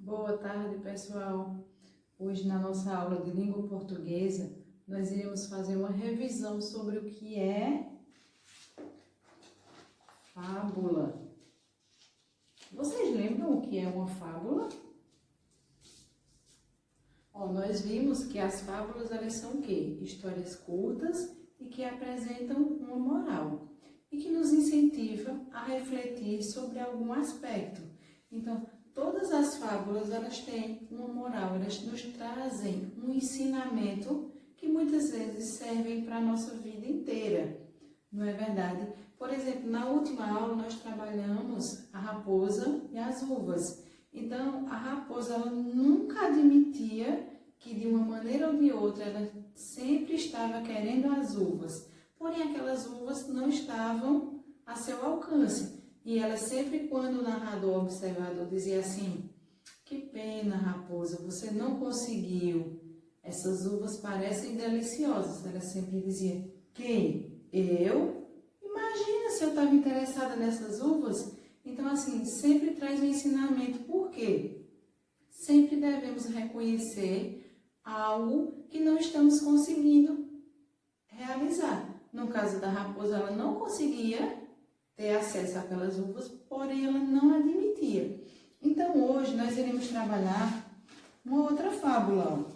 Boa tarde, pessoal. Hoje, na nossa aula de língua portuguesa, nós iremos fazer uma revisão sobre o que é fábula. Vocês lembram o que é uma fábula? Nós vimos que as fábulas, elas são o quê? Histórias curtas e que apresentam uma moral e que nos incentiva a refletir sobre algum aspecto. Então, todas as fábulas, elas têm uma moral, elas nos trazem um ensinamento que muitas vezes servem para a nossa vida inteira, não é verdade? Por exemplo, na última aula nós trabalhamos a raposa e as uvas. Então, a raposa, ela nunca admitia que de uma maneira ou de outra, ela sempre estava querendo as uvas. Porém, aquelas uvas não estavam a seu alcance. E ela sempre, quando o narrador observador dizia assim: que pena, raposa, você não conseguiu. Essas uvas parecem deliciosas. Ela sempre dizia: quem? Eu? Imagina se eu estava interessada nessas uvas. Então, assim, sempre traz um ensinamento. Por quê? Sempre devemos reconhecer algo que não estamos conseguindo realizar. No caso da raposa, ela não conseguia ter acesso àquelas uvas, porém ela não admitia. Então, hoje nós iremos trabalhar uma outra fábula.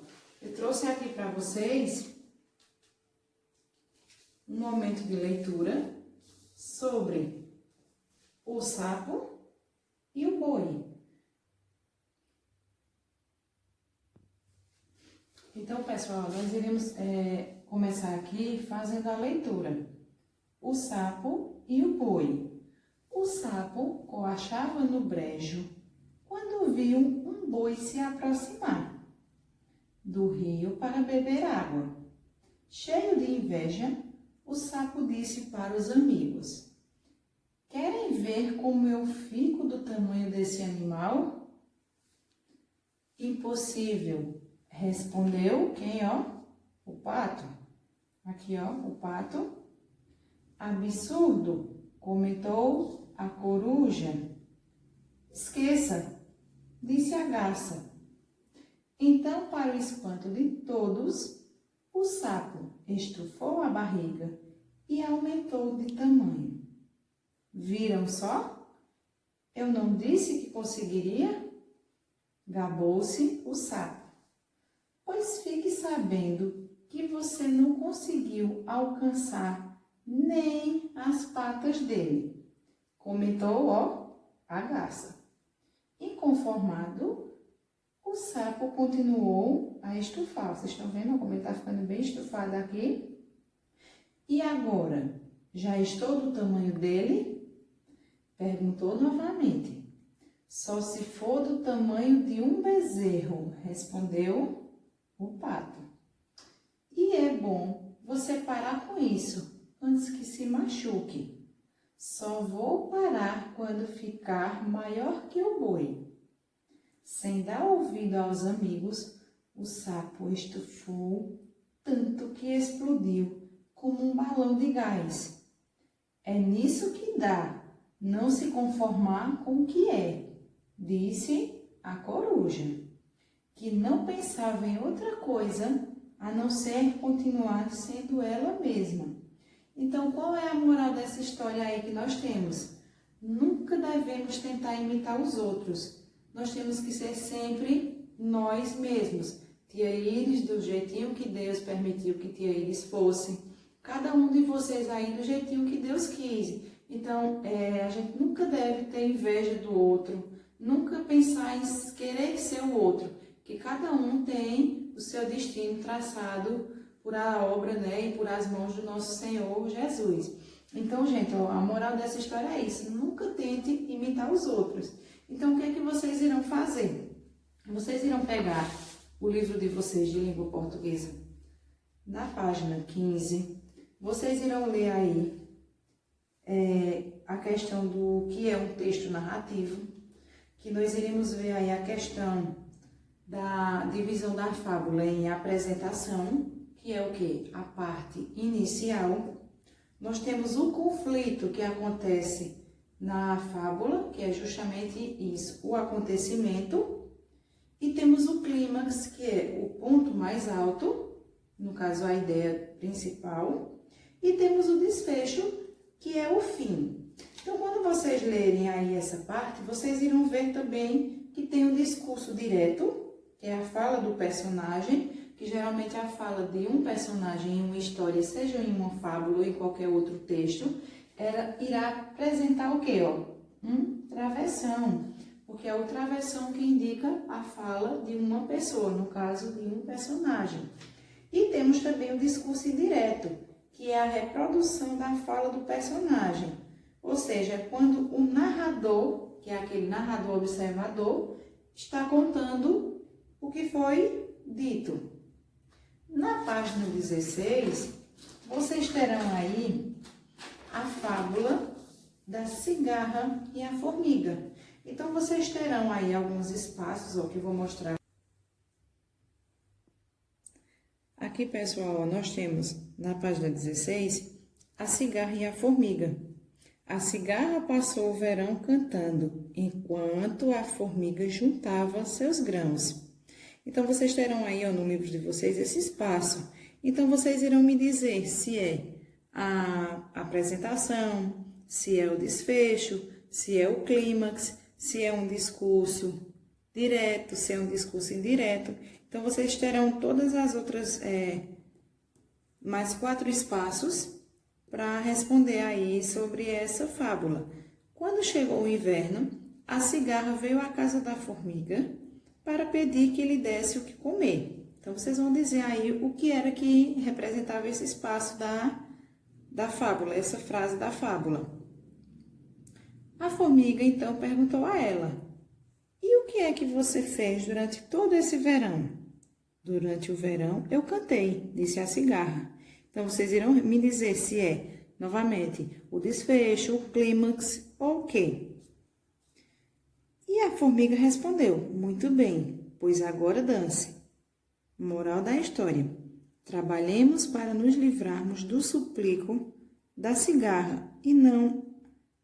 Eu trouxe aqui para vocês um momento de leitura sobre o sapo e o boi. Então, pessoal, nós iremos começar aqui fazendo a leitura. O sapo e o boi. O sapo coachava no brejo quando viu um boi se aproximar do rio para beber água. Cheio de inveja, o sapo disse para os amigos: querem ver como eu fico do tamanho desse animal? Impossível, respondeu quem, o pato. Aqui, o pato. Absurdo, comentou a coruja. Esqueça, disse a garça. Então, para o espanto de todos, o sapo estufou a barriga e aumentou de tamanho. Viram só? Eu não disse que conseguiria? Gabou-se o sapo. Pois fique sabendo que você não conseguiu alcançar nem as patas dele, comentou, a garça. Inconformado, o sapo continuou a estufar. Vocês estão vendo como ele está ficando bem estufado aqui? E agora, já estou do tamanho dele? Perguntou novamente. Só se for do tamanho de um bezerro, respondeu o pato. E é bom você parar com isso antes que se machuque. Só vou parar quando ficar maior que o boi. Sem dar ouvido aos amigos, o sapo estufou tanto que explodiu como um balão de gás. É nisso que dá, não se conformar com o que é, disse a coruja, que não pensava em outra coisa a não ser continuar sendo ela mesma. Então, qual é a moral dessa história aí que nós temos? Nunca devemos tentar imitar os outros. Nós temos que ser sempre nós mesmos. Tia Iris, do jeitinho que Deus permitiu que Tia Iris fosse. Cada um de vocês aí do jeitinho que Deus quis. Então, a gente nunca deve ter inveja do outro. Nunca pensar em querer ser o outro. Que cada um tem o seu destino traçado por a obra, e por as mãos do nosso Senhor Jesus. Então, gente, a moral dessa história é isso. Nunca tente imitar os outros. Então, o que é que vocês irão fazer? Vocês irão pegar o livro de vocês de língua portuguesa, na página 15. Vocês irão ler aí a questão do que é um texto narrativo, que nós iremos ver aí a questão da divisão da fábula em apresentação, que é o quê? A parte inicial. Nós temos o conflito que acontece na fábula, que é justamente isso, o acontecimento. E temos o clímax, que é o ponto mais alto, no caso a ideia principal, e temos o desfecho, que é o fim. Então, quando vocês lerem aí essa parte, vocês irão ver também que tem um discurso direto, que é a fala do personagem, que geralmente é a fala de um personagem em uma história, seja em uma fábula ou em qualquer outro texto, ela irá apresentar o quê? Um travessão, porque é o travessão que indica a fala de uma pessoa, no caso de um personagem. E temos também o discurso indireto, que é a reprodução da fala do personagem, ou seja, é quando o narrador, que é aquele narrador observador, está contando o que foi dito. Na página 16, vocês terão aí a fábula da cigarra e a formiga. Então, vocês terão aí alguns espaços, que eu vou mostrar. Aqui, pessoal, nós temos na página 16 a cigarra e a formiga. A cigarra passou o verão cantando, enquanto a formiga juntava seus grãos. Então, vocês terão aí no livro de vocês esse espaço. Então, vocês irão me dizer se é a apresentação, se é o desfecho, se é o clímax, se é um discurso direto, se é um discurso indireto. Então, vocês terão todas as outras, mais 4 espaços para responder aí sobre essa fábula. Quando chegou o inverno, a cigarra veio à casa da formiga para pedir que lhe desse o que comer. Então, vocês vão dizer aí o que era que representava esse espaço da fábula, essa frase da fábula. A formiga, então, perguntou a ela: "E o que é que você fez durante todo esse verão?" "Durante o verão, eu cantei", disse a cigarra. Então, vocês irão me dizer se é, novamente, o desfecho, o clímax ou o quê? E a formiga respondeu: "Muito bem, pois agora dance." Moral da história: trabalhemos para nos livrarmos do suplico da cigarra e não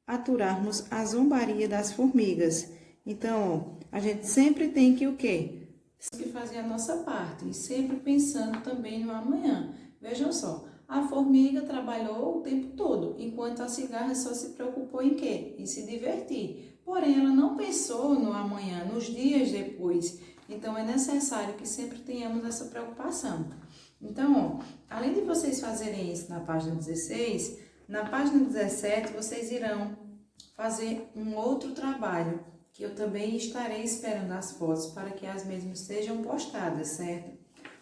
aturarmos a zombaria das formigas. Então, a gente sempre tem que o quê? Que fazer a nossa parte e sempre pensando também no amanhã. Vejam só, a formiga trabalhou o tempo todo, enquanto a cigarra só se preocupou em quê? Em se divertir. Porém, ela não pensou no amanhã, nos dias depois. Então, é necessário que sempre tenhamos essa preocupação. Então, além de vocês fazerem isso na página 16, na página 17, vocês irão fazer um outro trabalho, que eu também estarei esperando as fotos para que as mesmas sejam postadas, certo?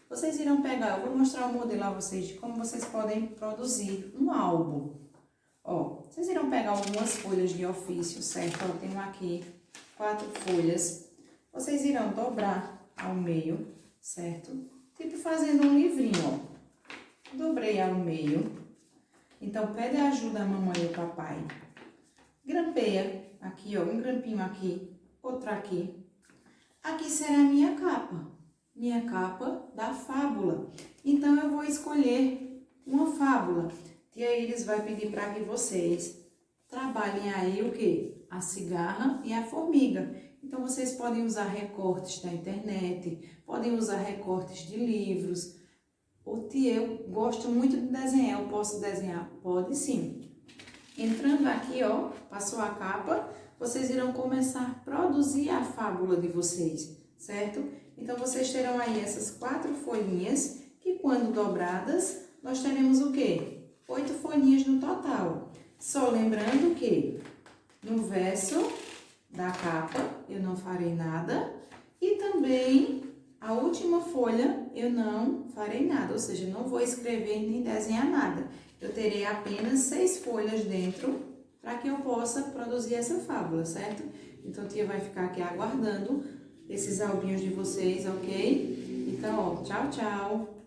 Vocês irão pegar, eu vou mostrar o modelo a vocês de como vocês podem produzir um álbum. Vocês irão pegar algumas folhas de ofício, certo? Eu tenho aqui 4 folhas. Vocês irão dobrar ao meio, certo? Tipo fazendo um livrinho, Dobrei ao meio. Então, pede a ajuda da mamãe e do papai. Grampeia aqui, um grampinho aqui, outro aqui. Aqui será a minha capa da fábula. Então, eu vou escolher uma fábula. Tia Iris vai pedir para que vocês trabalhem aí o quê? A cigarra e a formiga. Então, vocês podem usar recortes da internet, podem usar recortes de livros. Tia, eu gosto muito de desenhar, eu posso desenhar? Pode sim. Entrando aqui, passou a capa, vocês irão começar a produzir a fábula de vocês, certo? Então, vocês terão aí essas 4 folhinhas, que quando dobradas, nós teremos o quê? 8 folhinhas no total. Só lembrando que no verso da capa eu não farei nada e também a última folha eu não farei nada, ou seja, não vou escrever nem desenhar nada. Eu terei apenas 6 folhas dentro para que eu possa produzir essa fábula, certo? Então, a tia vai ficar aqui aguardando esses albinhos de vocês, ok? Então, tchau, tchau!